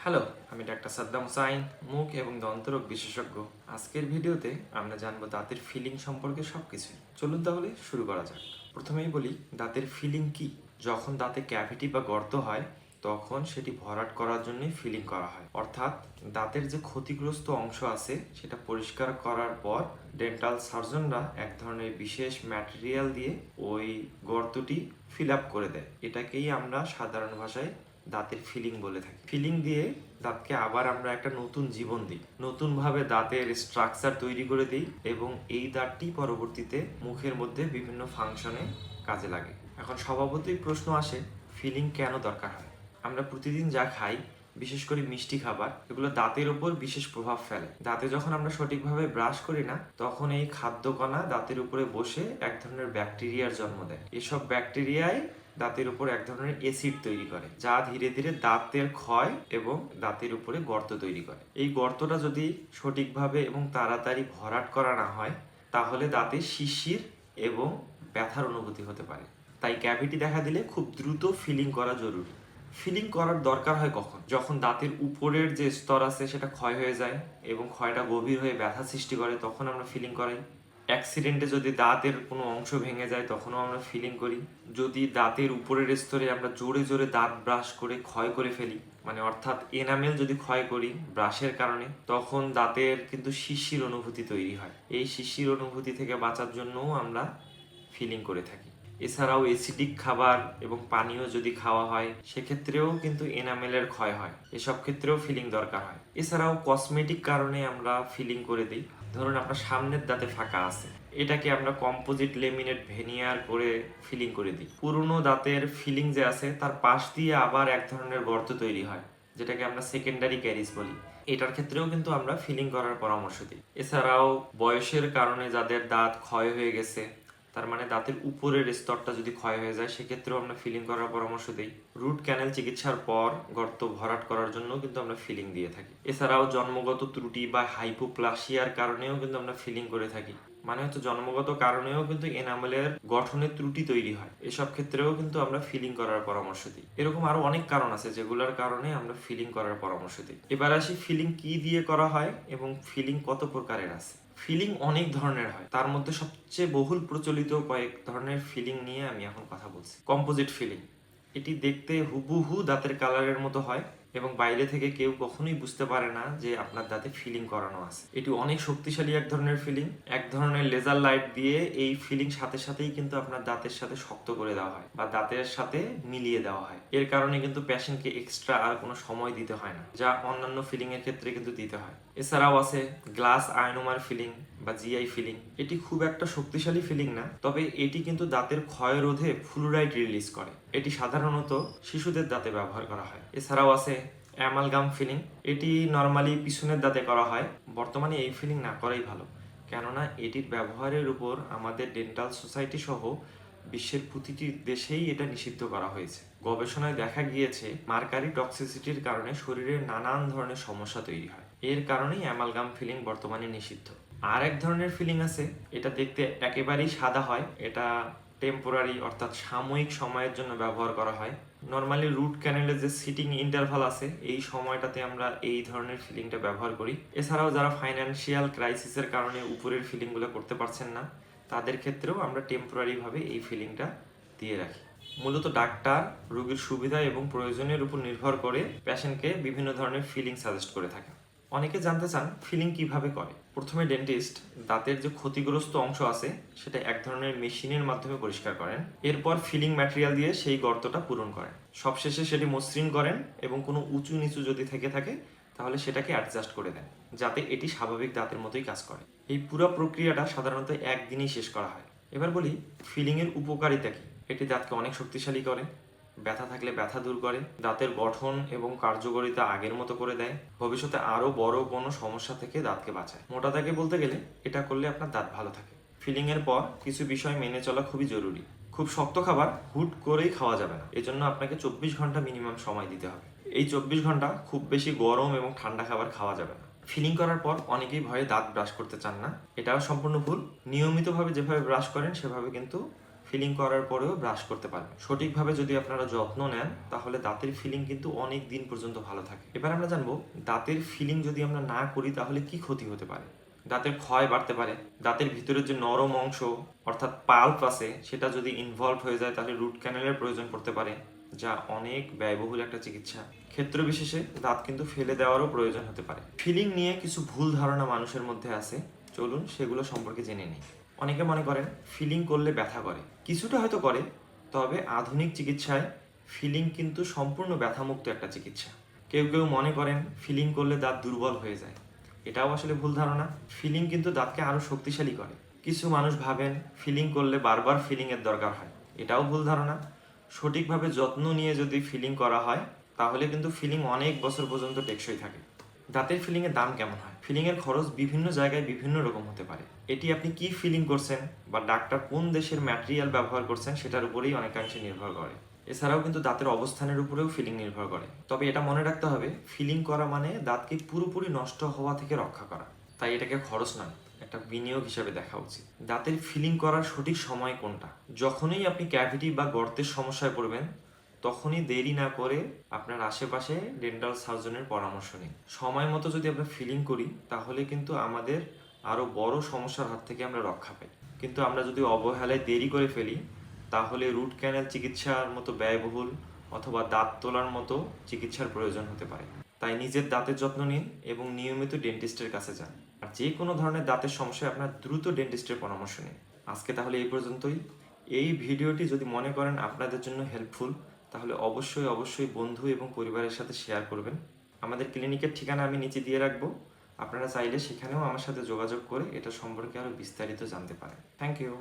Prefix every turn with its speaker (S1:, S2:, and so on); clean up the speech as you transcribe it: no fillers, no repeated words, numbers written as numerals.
S1: Hello, আমি doctor Saddam Hussain, মুখ এবং দন্তরোগ বিশেষজ্ঞ। আজকের ভিডিওতে আমরা জানবো দাঁতের ফিলিং সম্পর্কে সবকিছু। চলুন তাহলে শুরু করা যাক। প্রথমেই বলি দাঁতের ফিলিং কি। যখন দাঁতে ক্যাভিটি বা গর্ত হয় তখন সেটি ভরাট করার জন্যই ফিলিং করা হয়। অর্থাৎ দাঁতের যে ক্ষতিগ্রস্ত অংশ আছে সেটা পরিষ্কার করার পর ডেন্টাল সার্জনরা এক ধরনের বিশেষ ম্যাটেরিয়াল দিয়ে ওই গর্তটি ফিল আপ করে দেয়। এটাকেই আমরা সাধারণ ভাষায় দাঁতের ফিলিং বলে থাকি। ফিলিং দিয়ে দাঁতকে আবার আমরা একটা নতুন জীবন দিই, নতুনভাবে দাঁতের স্ট্রাকচার তৈরি করে দিই এবং এই দাঁতটি পরবর্তীতে মুখের মধ্যে বিভিন্ন ফাংশনে কাজে লাগে। এখন স্বভাবতই প্রশ্ন আসে, ফিলিং কেন দরকার হয়? আমরা প্রতিদিন যা খাই, বিশেষ করে মিষ্টি খাবার, এগুলো দাঁতের উপর বিশেষ প্রভাব ফেলে। দাঁতে যখন আমরা সঠিকভাবে ব্রাশ করি না, তখন এই খাদ্যকণা দাঁতের উপরে বসে এক ধরনের ব্যাকটেরিয়ার জন্ম দেয়। এসব ব্যাকটেরিয়ায় দাঁতের উপর এক ধরনের অ্যাসিড তৈরি করে, যা ধীরে ধীরে দাঁতের ক্ষয় এবং দাঁতের উপরে গর্ত তৈরি করে। এই গর্তটা যদি সঠিকভাবে এবং তাড়াতাড়ি ভরাট করা না হয়, তাহলে দাঁতে শিরশির এবং ব্যথার অনুভূতি হতে পারে। তাই ক্যাভিটি দেখা দিলে খুব দ্রুত ফিলিং করা জরুরি। ফিলিং করার দরকার হয় কখন? যখন দাঁতের উপরের যে স্তর আছে সেটা ক্ষয় হয়ে যায় এবং ক্ষয়টা গভীর হয়ে ব্যথা সৃষ্টি করে, তখন আমরা ফিলিং করাই। অ্যাক্সিডেন্টে যদি দাঁতের কোনো অংশ ভেঙে যায় তখনও আমরা ফিলিং করি। যদি দাঁতের উপরের স্তরে আমরা জোরে জোরে দাঁত ব্রাশ করে ক্ষয় করে ফেলি, মানে অর্থাৎ এনামেল যদি ক্ষয় করি ব্রাশের কারণে, তখন দাঁতের কিন্তু শিরশির অনুভূতি তৈরি হয়। এই শিরশির অনুভূতি থেকে বাঁচার জন্যও আমরা ফিলিং করে থাকি। এছাড়াও অ্যাসিডিক খাবার এবং পানীয় যদি খাওয়া হয়, সেক্ষেত্রেও কিন্তু এনামেলের ক্ষয় হয়। এসব ক্ষেত্রেও ফিলিং দরকার হয়। এছাড়াও কসমেটিক কারণে আমরা ফিলিং করে দিই। ধরুন আপনার সামনের দাঁতে ফাঁকা আছে, এটাকে আমরা কম্পোজিট লেমিনেট ভেনিয়ার করে ফিলিং করে দিই। পুরনো দাঁতের ফিলিং যে আছে তার পাশ দিয়ে আবার এক ধরনের গর্ত তৈরি হয়, যেটাকে আমরা সেকেন্ডারি ক্যারিজ বলি। এটার ক্ষেত্রেও কিন্তু আমরা ফিলিং করার পরামর্শ দিই। এছাড়াও বয়সের কারণে যাদের দাঁত ক্ষয় হয়ে গেছে, তার মানে দাঁতের উপরের স্তরটা যদি ক্ষয় হয়ে যায়, সেক্ষেত্রেও আমরা ফিলিং করার পরামর্শ দিই। রুট ক্যানেল চিকিৎসার পর গর্ত ভরাট করার জন্য কিন্তু আমরা ফিলিং দিয়ে থাকি। এছাড়াও জন্মগত ত্রুটি বা হাইপোপ্লাসিয়ার কারণেও কিন্তু আমরা ফিলিং করে থাকি। মানে হচ্ছে জন্মগত কারণেও কিন্তু এনামেলের গঠনের ত্রুটি তৈরি হয়। এসব ক্ষেত্রেও কিন্তু আমরা ফিলিং করার পরামর্শ দিই। এরকম আরো অনেক কারণ আছে যেগুলোর কারণে আমরা ফিলিং করার পরামর্শ দিই। এবার আসি ফিলিং কি দিয়ে করা হয় এবং ফিলিং কত প্রকারের আছে। ফিলিং অনেক ধরনের হয়, তার মধ্যে সবচেয়ে বহুল প্রচলিত কয়েক ধরনের ফিলিং নিয়ে আমি এখন কথা বলছি। কম্পোজিট ফিলিং, এটি দেখতে হুবহু দাঁতের কালারের মতো হয় এবং বাইরে থেকে কেউ কখনোই বুঝতে পারে না যে আপনার দাঁতে ফিলিং করানো আছে। এটি অনেক শক্তিশালী এক ধরনের ফিলিং। এক ধরনের লেজার লাইট দিয়ে এই ফিলিং সাথে সাথেই কিন্তু আপনার দাঁতের সাথে শক্ত করে দেওয়া হয় বা দাঁতের সাথে মিলিয়ে দেওয়া হয়। এর কারণে কিন্তু পেশেন্টকে এক্সট্রা আর কোনো সময় দিতে হয় না, যা অন্যান্য ফিলিং এর ক্ষেত্রে কিন্তু দিতে হয়। এছাড়াও আছে গ্লাস আয়নোমার ফিলিং বা জিআই ফিলিং। এটি খুব একটা শক্তিশালী ফিলিং না, তবে এটি কিন্তু দাঁতের ক্ষয় রোধে ফ্লুরাইড রিলিজ করে। এটি সাধারণত শিশুদের দাঁতে ব্যবহার করা হয়। এছাড়াও আছে অ্যামালগাম ফিলিং। এটি নর্মালি পিছনের দাঁতে করা হয়। বর্তমানে এই ফিলিং না করাই ভালো, কেননা এটির ব্যবহারের উপর আমাদের ডেন্টাল সোসাইটি সহ বিশ্বের প্রতিটি দেশেই এটা নিষিদ্ধ করা হয়েছে। গবেষণায় দেখা গিয়েছে মার্কারি টক্সিসিটির কারণে শরীরে নানান ধরনের সমস্যা তৈরি হয়। এর কারণেই অ্যামালগাম ফিলিং বর্তমানে নিষিদ্ধ। আর এক ধরনের ফিলিং আছে, এটা দেখতে একেবারেই সাদা হয়। এটা টেম্পোরারি অর্থাৎ সাময়িক সময়ের জন্য ব্যবহার করা হয়। নর্মালি রুট ক্যানেলের যে সিটিং ইন্টারভাল আছে, এই সময়টাতে আমরা এই ধরনের ফিলিংটা ব্যবহার করি। এছাড়াও যারা ফাইন্যান্সিয়াল ক্রাইসিসের কারণে উপরের ফিলিংগুলো করতে পারছেন না, তাদের ক্ষেত্রেও আমরা টেম্পোরারিভাবে এই ফিলিংটা দিয়ে রাখি। মূলত ডাক্তার রোগীর সুবিধা এবং প্রয়োজনের উপর নির্ভর করে পেশেন্টকে বিভিন্ন ধরনের ফিলিং সাজেস্ট করে থাকেন। অনেকে জানতে চান ফিলিং কিভাবে করে। প্রথমে ডেন্টিস্ট দাঁতের যে ক্ষতিগ্রস্ত অংশ আছে সেটা এক ধরনের মেশিনের মাধ্যমে পরিষ্কার করেন। এরপর ফিলিং ম্যাটেরিয়াল দিয়ে সেই গর্তটা পূরণ করেন। সবশেষে সেটি মসৃণ করেন এবং কোনো উঁচু নিচু যদি থেকে থাকে তাহলে সেটাকে অ্যাডজাস্ট করে দেন, যাতে এটি স্বাভাবিক দাঁতের মতোই কাজ করে। এই পুরো প্রক্রিয়াটা সাধারণত একদিনেই শেষ করা হয়। এবার বলি ফিলিংয়ের উপকারিতা কি। এটি দাঁতকে অনেক শক্তিশালী করে, ব্যথা থাকলে ব্যথা দূর করে, দাঁতের গঠন এবং কার্যকারিতা আগের মতো করে দেয়, ভবিষ্যতে আরও বড় কোনো সমস্যা থেকে দাঁতকে বাঁচায়। মোটা দাগে বলতে গেলে এটা করলে আপনার দাঁত ভালো থাকে। ফিলিংয়ের পর কিছু বিষয় মেনে চলা খুবই জরুরি। খুব শক্ত খাবার হুট করেই খাওয়া যাবে না, এজন্য আপনাকে 24 ঘন্টা মিনিমাম সময় দিতে হবে। এই 24 ঘন্টা খুব বেশি গরম এবং ঠান্ডা খাবার খাওয়া যাবে না। ফিলিং করার পর অনেকেই ভয়ে দাঁত ব্রাশ করতে চান না, এটাও সম্পূর্ণ ভুল। নিয়মিতভাবে যেভাবে ব্রাশ করেন সেভাবে কিন্তু ফিলিং করার পরেও ব্রাশ করতে পারবেন। সঠিকভাবে যদি আপনারা যত্ন নেন তাহলে দাঁতের ফিলিং কিন্তু অনেক দিন পর্যন্ত ভালো থাকে। এবার আমরা জানবো দাঁতের ফিলিং যদি আমরা না করি তাহলে কি ক্ষতি হতে পারে। দাঁতের ক্ষয় বাড়তে পারে, দাঁতের ভিতরে যে নরম অংশ অর্থাৎ পাল্প আছে সেটা যদি ইনভলভ হয়ে যায় তাহলে রুট ক্যানেলের প্রয়োজন পড়তে পারে, যা অনেক ব্যয়বহুল একটা চিকিৎসা। ক্ষেত্র বিশেষে দাঁত কিন্তু ফেলে দেওয়ারও প্রয়োজন হতে পারে। ফিলিং নিয়ে কিছু ভুল ধারণা মানুষের মধ্যে আছে, চলুন সেগুলো সম্পর্কে জেনে নিই। অনেকে মনে করেন ফিলিং করলে ব্যথা করে, কিছুটা হয়তো করে, তবে আধুনিক চিকিৎসায় ফিলিং কিন্তু সম্পূর্ণ ব্যথামুক্ত একটা চিকিৎসা। কেউ কেউ মনে করেন ফিলিং করলে দাঁত দুর্বল হয়ে যায়, এটাও আসলে ভুল ধারণা। ফিলিং কিন্তু দাঁতকে আরও শক্তিশালী করে। কিছু মানুষ ভাবেন ফিলিং করলে বারবার ফিলিংয়ের দরকার হয়, এটাও ভুল ধারণা। সঠিকভাবে যত্ন নিয়ে যদি ফিলিং করা হয় তাহলে কিন্তু ফিলিং অনেক বছর পর্যন্ত টেকসই থাকে। দাঁতের ফিলিংয়ের দাম কেমন হয়? ফিলিংয়ের খরচ বিভিন্ন জায়গায় বিভিন্ন রকম হতে পারে। এটি আপনি কি ফিলিং করছেন বা ডাক্তার কোন দেশের ম্যাটেরিয়াল ব্যবহার করছেন সেটার উপরেই অনেকাংশে নির্ভর করে। এছাড়াও কিন্তু দাঁতের অবস্থানের উপরেও ফিলিং নির্ভর করে। তবে এটা মনে রাখতে হবে, ফিলিং করা মানে দাঁতকে পুরোপুরি নষ্ট হওয়া থেকে রক্ষা করা। তাই এটাকে খরচ নয়, একটা বিনিয়োগ হিসাবে দেখা উচিত। দাঁতের ফিলিং করার সঠিক সময় কোনটা? যখনই আপনি ক্যাভিটি বা গর্তের সমস্যায় পড়বেন তখনই দেরি না করে আপনার আশেপাশে ডেন্টাল সার্জনের পরামর্শ নিন। সময় মতো যদি আমরা ফিলিং করি তাহলে কিন্তু আমাদের আরও বড় সমস্যার হাত থেকে আমরা রক্ষা পাই। কিন্তু আমরা যদি অবহেলায় দেরি করে ফেলি তাহলে রুট ক্যানেল চিকিৎসার মতো ব্যয়বহুল অথবা দাঁত তোলার মতো চিকিৎসার প্রয়োজন হতে পারে। তাই নিজের দাঁতের যত্ন নিন এবং নিয়মিত ডেন্টিস্টের কাছে যান। আর যে কোনো ধরনের দাঁতের সমস্যায় আপনার দ্রুত ডেন্টিস্টের পরামর্শ নিন। আজকে তাহলে এই পর্যন্তই। এই ভিডিওটি যদি মনে করেন আপনাদের জন্য হেল্পফুল তাহলে অবশ্যই অবশ্যই বন্ধু এবং পরিবারের সাথে শেয়ার করবেন। আমাদের ক্লিনিকের ঠিকানা আমি নিচে দিয়ে রাখবো, আপনারা চাইলে সেখানেও আমার সাথে যোগাযোগ করে এটা সম্পর্কে আরও বিস্তারিত জানতে পারেন। Thank you.